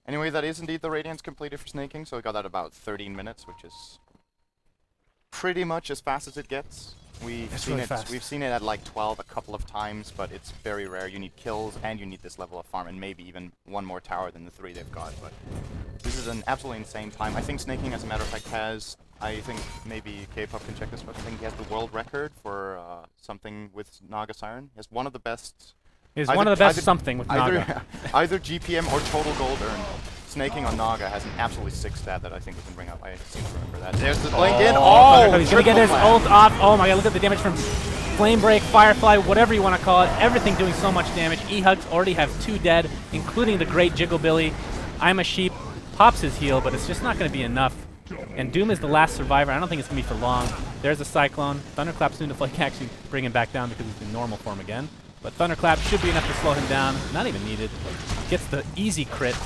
Anyway, that is indeed the Radiance completed for snaking, so we got that about 13 minutes, which is pretty much as fast as it gets. really fast. We've seen it at like 12 a couple of times, but it's very rare. You need kills and you need this level of farm, and maybe even one more tower than the 3 they've got. But this is an absolutely insane time. I think snaking, as a matter of fact, has, I think maybe K-pop can check this, but I think he has the world record for something with Naga Siren. He has one of the best. He's Either- one of the best either- something with Naga. Either GPM or total gold earned. Snaking on Naga has an absolutely sick stat that I think we can bring up. I seem to remember that. There's the blink in. Oh, he's gonna get triple his flash. ult off. Oh my god, look at the damage from Flame Break, Firefly, whatever you want to call it. Everything doing so much damage. eHugs already have 2 dead, including the great Jigglebilly. I'm a Sheep pops his heal, but it's just not going to be enough. And Doom is the last survivor. I don't think it's going to be for long. There's a Cyclone. Thunderclap soon to Flake actually bring him back down because he's in normal form again. But Thunderclap should be enough to slow him down. Not even needed. Gets the easy crit.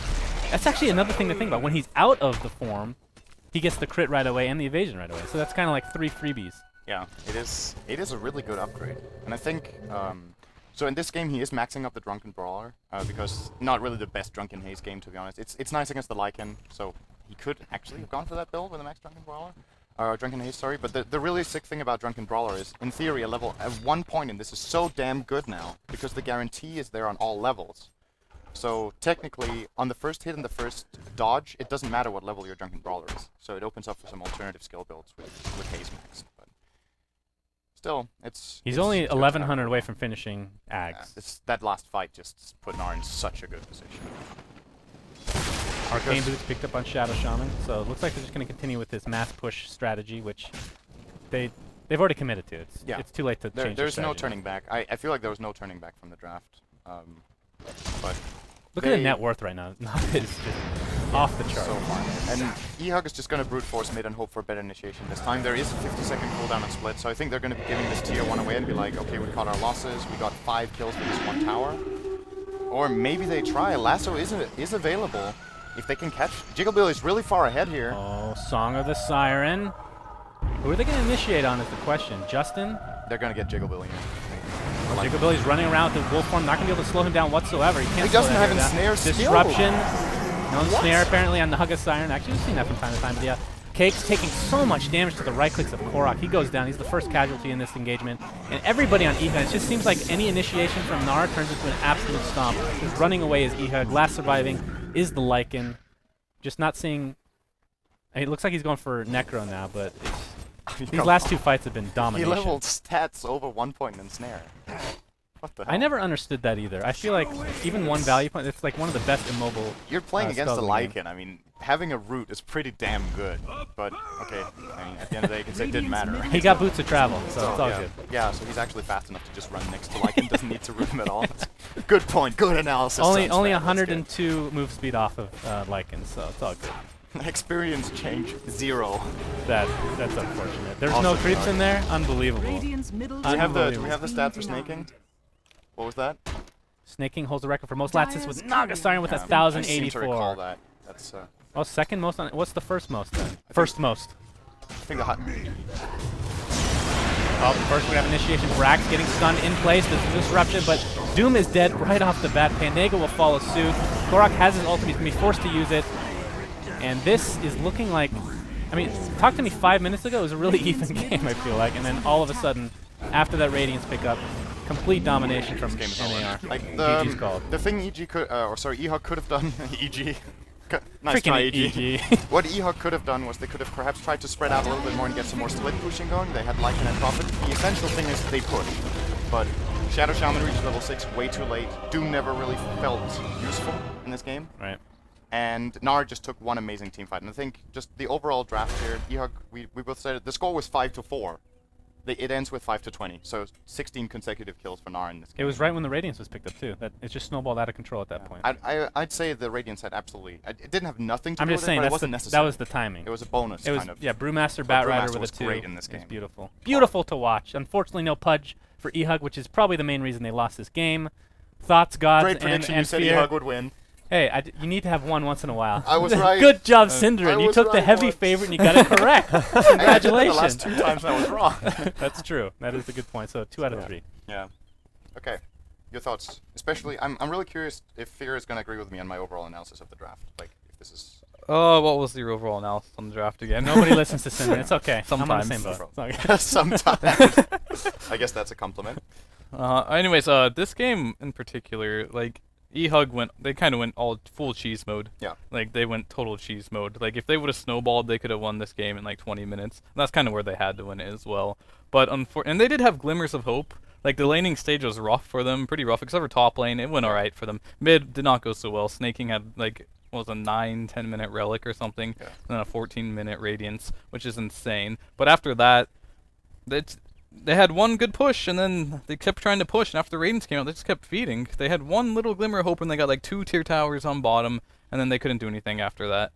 That's actually another thing to think about. When he's out of the form, he gets the crit right away and the evasion right away. So that's kind of like 3 freebies. Yeah, it is a really good upgrade. And I think, so in this game he is maxing up the Drunken Brawler, because not really the best Drunken Haze game, to be honest. It's nice against the Lycan, so he could actually have gone for that build with a max Drunken Brawler. Drunken Haze, sorry. But the really sick thing about Drunken Brawler is, in theory, a level at 1 point in this is so damn good now, because the guarantee is there on all levels. So technically, on the first hit and the first dodge, it doesn't matter what level your Drunken Brawler is. So it opens up for some alternative skill builds with Haze Max. But still, He's only 1,100 away from finishing Ags. That last fight just put NAR in such a good position. Arcane Boots picked up on Shadow Shaman, so it looks like they're just going to continue with this mass push strategy, which they've already committed to. It's too late to change There's their no strategy. turning back. I feel like there was no turning back from the draft. But Look at the net worth right now. It's just off the chart. so far. And eHug is just going to brute force mid and hope for better initiation this time. There is a 50-second cooldown on split, so I think they're going to be giving this tier 1 away and be like, okay, we caught our losses, we got 5 kills with this 1 tower. Or maybe they try. Lasso is available if they can catch. Jigglebilly is really far ahead here. Oh, Song of the Siren. Who are they going to initiate on is the question. Justin? They're going to get Jigglebilly here. Like, Jigglebilly's running around with the wolf form, not going to be able to slow him down whatsoever. He can't he slow doesn't that have guy down. ensnare skill. Disruption. No ensnare apparently on the Hug of Siren. Actually, we've seen that from time to time, but yeah. Cake's taking so much damage to the right clicks of Korok. He goes down. He's the first casualty in this engagement. And everybody on eHug, it just seems like any initiation from NAR turns into an absolute stomp. Just running away is eHug. Last surviving is the Lycan. Just not seeing... I mean, it looks like he's going for Necro now, but these last 2 fights have been he domination. leveled stats over 1 point in ensnare. What the hell? I never understood that either. I feel like even 1 value point, it's like one of the best immobile. You're playing against spells the in the game. Lycan. I mean, having a root is pretty damn good. But, okay, I mean, at the end of the day, you can say it didn't matter. Right? He got boots of travel, so it's all yeah. good. Yeah, so he's actually fast enough to just run next to Lycan. Doesn't need to root him at all. Good point. Good analysis. Only Suns fan, that's 102 move speed off of Lycan, so it's all good. good. Experience change 0. That's unfortunate. There's Also no creeps dark. in there. Unbelievable. Radiant's middle Do we have tower the has stats been for snaking? denied. What was that? Snaking holds the record for most lats with Dyer's Naga Siren with Yeah, I seem to 1,084. recall that. That's Oh, second most on. What's the first most then? First most. I think the hot. Oh, first we have initiation. Brax getting stunned in place. There's a disruption, but Doom is dead right off the bat. Pandega will follow suit. Korok has his ultimate. He's going to be forced to use it. And this is looking like... I mean, talk to me 5 minutes ago. It was a really even game, I feel like. And then all of a sudden, after that Radiance pickup, complete domination from Game is over. NAR. Like GG's called. the thing EG could, eHug could have done. EG. Nice Freaking try, EG. EG. What eHug could have done was they could have perhaps tried to spread out a little bit more and get some more split pushing going. They had Lycan and Prophet. The essential thing is they push. But Shadow Shaman reached level 6 way too late. Doom never really felt useful in this game. Right. And NAR just took one amazing team fight. And I think just the overall draft here, eHug, we both said it, the score was 5-4. it ends with 5-20. So 16 consecutive kills for NAR in this game. It was right when the Radiance was picked up too. That it just snowballed out of control at that point. I'd say the Radiance had absolutely. It didn't have nothing to I'm do just with saying it, but it that's wasn't that necessary. was the timing. It was a bonus, It was kind of. yeah, Brewmaster, But Batrider Brewmaster with was a 2. great in this It was game. beautiful. Beautiful to watch. Unfortunately, no Pudge for eHug, which is probably the main reason they lost this game. Thoughts, gods, Great prediction. and You said fear. eHug would win. Hey, you need to have one once in a while. I was right. Good job, I Synderen. You was took the right heavy once. favorite and you got it correct. I did it Congratulations. the last 2 times I was wrong. That's true. That is a good point. So 2 out of 3. Yeah. Okay. Your thoughts, especially. I'm really curious if Fear is going to agree with me on my overall analysis of the draft. Like, if this is. What was your overall analysis on the draft again? Nobody listens to Synderen. It's okay. Sometimes. I'm on the same boat. It's okay. Sometimes. I guess that's a compliment. Anyways, this game in particular, like eHug they kind of went all full cheese mode. Yeah. Like they went total cheese mode. Like if they would have snowballed, they could have won this game in like 20 minutes. And that's kind of where they had to win it as well. But and they did have glimmers of hope. Like the laning stage was rough for them, pretty rough, except for top lane. It went alright for them. Mid did not go so well. Snaking had like what was a 9-10 minute relic or something, and then a 14-minute radiance, which is insane. But after that, they had one good push, and then they kept trying to push, and after the Radiance came out, they just kept feeding. They had one little glimmer of hope when they got like 2 tier towers on bottom, and then they couldn't do anything after that.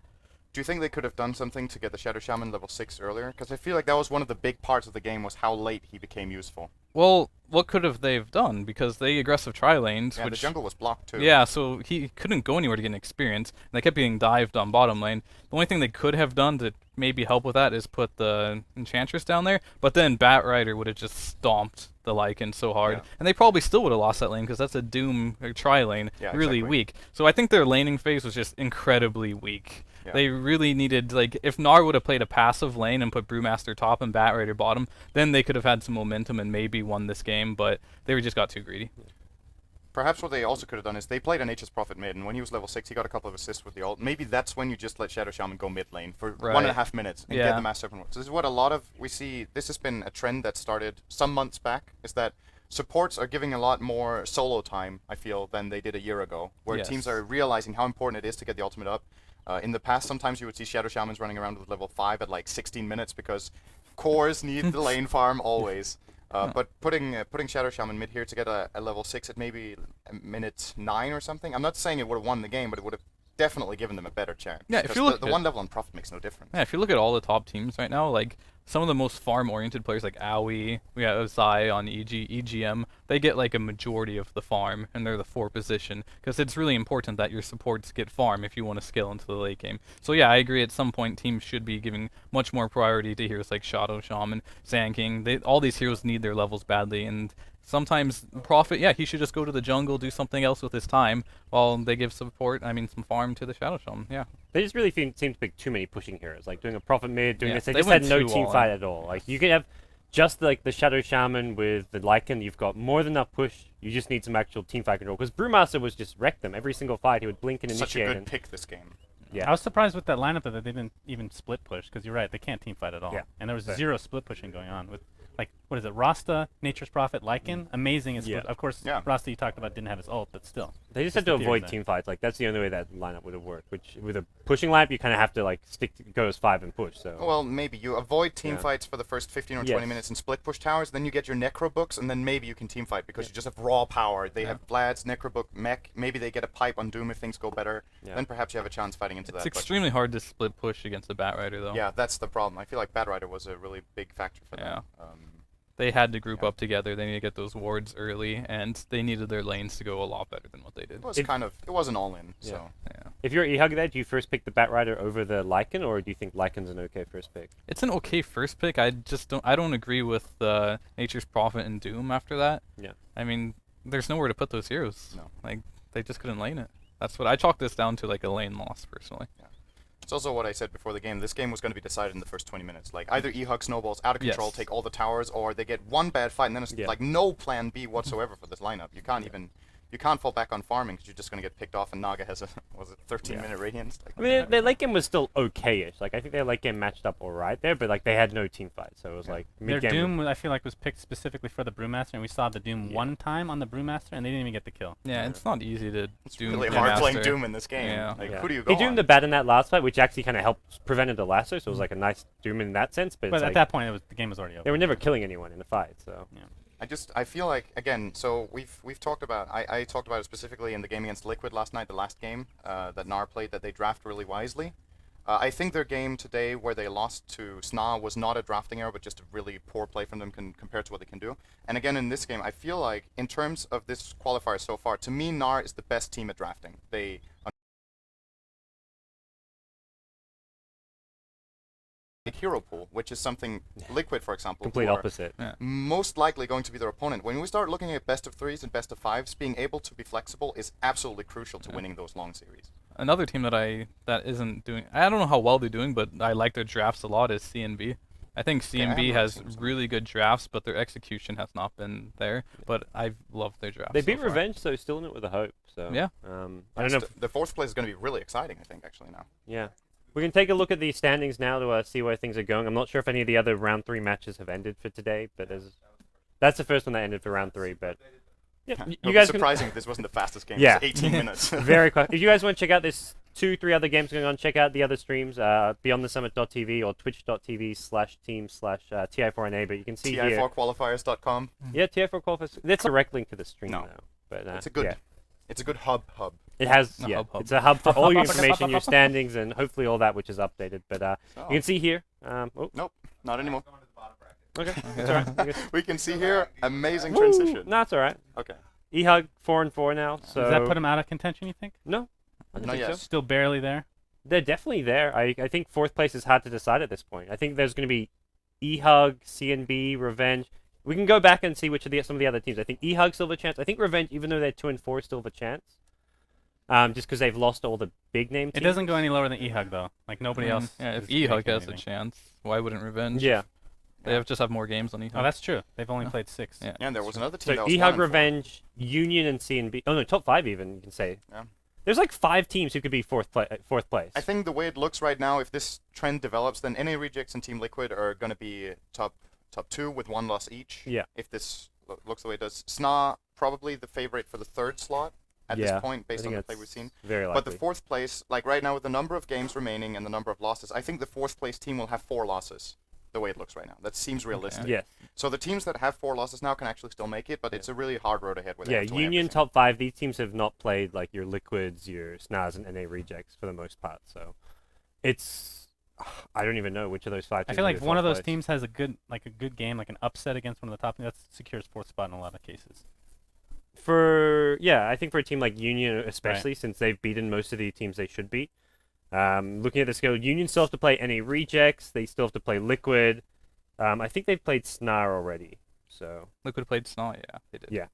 Do you think they could have done something to get the Shadow Shaman level 6 earlier? Because I feel like that was one of the big parts of the game, was how late he became useful. Well, what could have they've done? Because they aggressive tri-laned, Yeah, the jungle was blocked too. Yeah, so he couldn't go anywhere to get an experience, and they kept getting dived on bottom lane. The only thing they could have done to maybe help with that is put the Enchantress down there, but then Batrider would have just stomped the Lycan so hard, and they probably still would have lost that lane because that's a Doom tri-lane, really exactly. weak. So I think their laning phase was just incredibly weak. Yeah. They really needed, like, if NAR would have played a passive lane and put Brewmaster top and Batrider bottom, then they could have had some momentum and maybe won this game, but they just got too greedy. Perhaps what they also could have done is they played a Nature's Prophet mid, and when he was level 6, he got a couple of assists with the ult. Maybe that's when you just let Shadow Shaman go mid lane for 1.5 minutes and get the Mass Serpent. So this is what a lot of we see. This has been a trend that started some months back, is that supports are giving a lot more solo time, I feel, than they did a year ago, where teams are realizing how important it is to get the ultimate up. In the past, sometimes you would see Shadow Shamans running around with level 5 at like 16 minutes because cores need the lane farm always. But putting Shadow Shaman mid here to get a level 6 at maybe a minute 9 or something, I'm not saying it would have won the game, but it would have definitely given them a better chance. Yeah, if you look the one level on Prophet makes no difference. Yeah, if you look at all the top teams right now, like some of the most farm-oriented players like Aoi, we got Zai on EGM, they get like a majority of the farm, and they're the 4 position, because it's really important that your supports get farm if you want to scale into the late game. So yeah, I agree at some point teams should be giving much more priority to heroes like Shadow Shaman, Sand King. All these heroes need their levels badly, and sometimes Prophet, he should just go to the jungle, do something else with his time, while they give support, some farm to the Shadow Shaman, They just really seem to pick too many pushing heroes, like doing a Prophet mid, doing this. They they just had went no too team all fight in. at all. Like, you could have just like the Shadow Shaman with the Lycan, you've got more than enough push, you just need some actual team fight control. Because Brewmaster was just wrecked them every single fight, he would blink and Such a initiate. good pick this game. Yeah. I was surprised with that lineup that they didn't even split push, because you're right, they can't team fight at all. Yeah. And there was zero split pushing going on with, like, what is it, Rasta, Nature's Prophet, Lycan? Amazing. Of course, Rasta you talked about didn't have his ult, but still. They just had to avoid team fights. Like, that's the only way that lineup would have worked. Which, with a pushing lineup, you kind of have to like go as 5 and push. So. Well, maybe you avoid team fights for the first 15 or 20 minutes and split push towers, then you get your Necro books, and then maybe you can team fight because you just have raw power. They have Vlad's Necro book mech. Maybe they get a pipe on Doom if things go better. Then perhaps you have a chance fighting into that. It's extremely hard to split push against a Batrider, though. Yeah, that's the problem. I feel like Batrider was a really big factor for them. They had to group up together. They needed to get those wards early, and they needed their lanes to go a lot better than what they did. It was it wasn't all in. So if you're eHug there, do you first pick the Batrider over the Lycan, or do you think Lycan's an okay first pick? It's an okay first pick. I don't agree with Nature's Prophet and Doom after that. Yeah. I mean, there's nowhere to put those heroes. No. Like, they just couldn't lane it. That's what I chalk this down to, like a lane loss personally. Yeah. It's also what I said before the game. This game was going to be decided in the first 20 minutes. Like, either eHug snowballs out of control, take all the towers, or they get one bad fight, and then it's like no plan B whatsoever for this lineup. You can't even you can't fall back on farming because you're just going to get picked off, and Naga has a 13-minute radiance. Like, I mean, their late game was still okay-ish. Like, I think their late game matched up all right there, but like they had no team fight, so it was like Their mid-game. Doom, I feel like, was picked specifically for the Brewmaster, and we saw the Doom one time on the Brewmaster, and they didn't even get the kill. Yeah, it's not easy to it's Doom really the hard playing master. Doom in this game. Yeah. Like, Yeah. who do you go He doomed on? the bat in that last fight, which actually kind of helped prevented the lasso, so it was like a nice Doom in that sense. But, But it's at like, that point, the game was already over. they were never killing anyone in the fight, so. I feel like, again, so we've talked about, I talked about it specifically in the game against Liquid last night, the last game that NAR played, that they draft really wisely. I think their game today where they lost to SNA was not a drafting error, but just a really poor play from them compared to what they can do. And again, in this game, I feel like, in terms of this qualifier so far, to me, NAR is the best team at drafting. They hero pool, which is something Liquid, for example, Complete who are opposite. most likely going to be their opponent. When we start looking at best of 3s and best of 5s, being able to be flexible is absolutely crucial to winning those long series. Another team that isn't doing, I don't know how well they're doing, but I like their drafts a lot, is CNB. I think I haven't CNB really has seen some. really good drafts, but their execution has not been there. But I've loved their drafts. They so beat far. Revenge, so still in it with a hope. So Yeah. I don't know. The 4th place is going to be really exciting, I think, actually, now. Yeah. We can take a look at the standings now to see where things are going. I'm not sure if any of the other round 3 matches have ended for today, but that's the first one that ended for round 3. But yeah, It you would guys be surprising if this wasn't the fastest game. Yeah. It's 18 minutes. very quick. If you guys want to check out this 2-3 other games going on, check out the other streams, beyondthesummit.tv or twitch.tv/team/TI4NA. But you can see here. TI4Qualifiers.com. Yeah, TI4 Qualifiers. That's a direct link to the stream No. though. But It's a good. yeah. It's a good hub. It has, A yeah, hub. it's a hub for all your information, your standings, and hopefully all that which is updated. But So, you can see here. nope, not anymore. Okay, it's all right. You're good. We can see here, amazing Woo! transition. No, it's all right. Okay. eHug 4-4 now. So Does that put them out of contention, you think? No, I don't Not think yet. so. Still barely there? They're definitely there. I think 4th place is hard to decide at this point. I think there's going to be eHug, CNB, Revenge. We can go back and see which of some of the other teams. I think eHug still have a chance. I think Revenge, even though they're 2-4, still have a chance. Just because they've lost all the big name teams. It doesn't go any lower than eHug, though. Like, nobody else. Yeah, if is eHug making has a anything. chance, why wouldn't Revenge? Yeah. They just have more games on eHug. Oh, that's true. They've only Yeah. played 6. Yeah. Yeah, and there was another So team that was eHug, 1-4. Revenge, Union, and CNB. Oh no, top 5 even. You can say. Yeah. There's like 5 teams who could be fourth place. I think the way it looks right now, if this trend develops, then NA Rejects and Team Liquid are going to be top 2 with 1 loss each. Yeah. If this looks the way it does. SNA probably the favorite for the 3rd slot at Yeah, this point, I based think on the play that's we've seen. Very likely. But the 4th place, like right now with the number of games remaining and the number of losses, I think the 4th place team will have 4 losses. The way it looks right now, that seems realistic. Yes. So the teams that have 4 losses now can actually still make it, but it's a really hard road ahead. Where they Yeah, have to win Union everything. top 5. These teams have not played like your Liquids, your SNAs, and NA Rejects for the most part. So it's I don't even know which of those 5 I teams. feel will like be one of fourth those place. teams has a good game, like an upset against one of the top teams. That secures 4th spot in a lot of cases. I think for a team like Union especially, since they've beaten most of the teams they should beat. Looking at the schedule, Union still have to play NA Rejects. They still have to play Liquid. I think they've played SNAR already. So Liquid played Snot, yeah, they did. Yeah.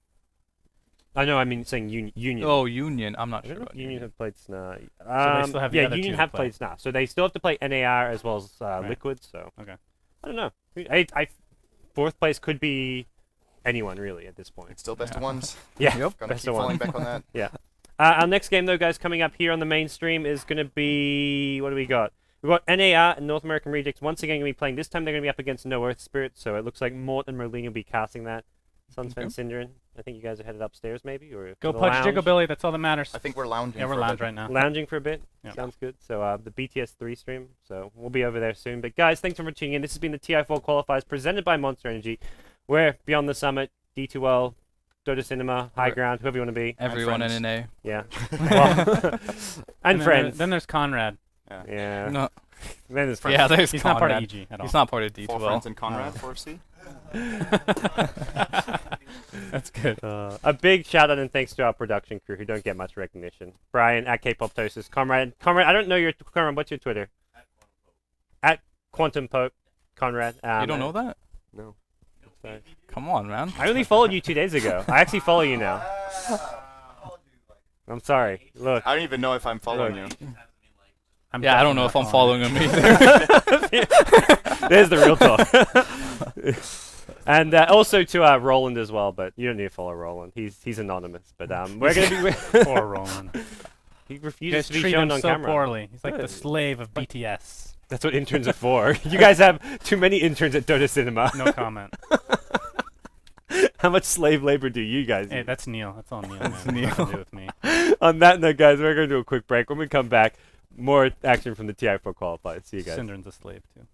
I know. I mean, saying Union. Oh, Union. I'm not I sure don't know about if Union have played SNAR. they still have the yeah, other Union two to have play. played SNAR, so they still have to play NAR as well as Liquid. So Okay. I don't know. I 4th place could be anyone really at this point. It's still best of Yeah. ones. Yeah, Yep. Gonna best keep of falling one. back on that. Yeah. Our next game, though, guys, coming up here on the main stream is going to be... What do we got? We've got NAR and North American Rejects once again going to be playing. This time they're going to be up against No Earth Spirit, so it looks like Mort and Merlin will be casting that. Sunsven Synderen. I think you guys are headed upstairs, maybe? Or Go the punch lounge. Jiggle Billy. That's all that matters. I think we're lounging. Yeah, we're for a lounge bit. right now. Lounging for a bit. Yeah. Sounds good. So the BTS 3 stream. So we'll be over there soon. But guys, thanks for tuning in. This has been the TI4 Qualifiers presented by Monster Energy. We're Beyond the Summit, D2L, Dota Cinema, High Ground, whoever you want to be. Everyone in friends. NA. Yeah. Well, and then friends. Then there's Conrad. Yeah. No. Then there's friends. Yeah, there's He's Conrad. not part of EG at all. He's not part of Four D2L. friends in Conrad for FC. That's good. A big shout out and thanks to our production crew who don't get much recognition. Brian at K-Poptosis, Conrad, I don't know your Conrad. What's your Twitter? At Quantum Pope, Conrad. You don't know that? No. Sorry. Come on, man. I only followed you 2 days ago. I actually follow you now. I'm sorry. Look. I don't even know if I'm following you. I'm Yeah, I don't know definitely if I'm not following him either. There's the real talk. And also to Roland as well, but you don't need to follow Roland. He's anonymous. But we're gonna be. Poor Roland. He You refuses guys to be treat shown him on so camera. poorly. He's like the Good. slave of BTS. That's what interns are for. You guys have too many interns at Dota Cinema. No comment. How much slave labor do you guys Hey, use? that's Neil. That's all Neil. That's Man. Neil. Nothing to do with me. On that note, guys, we're going to do a quick break. When we come back, more action from the TI4 qualifiers. See you guys. Syndron's a slave too.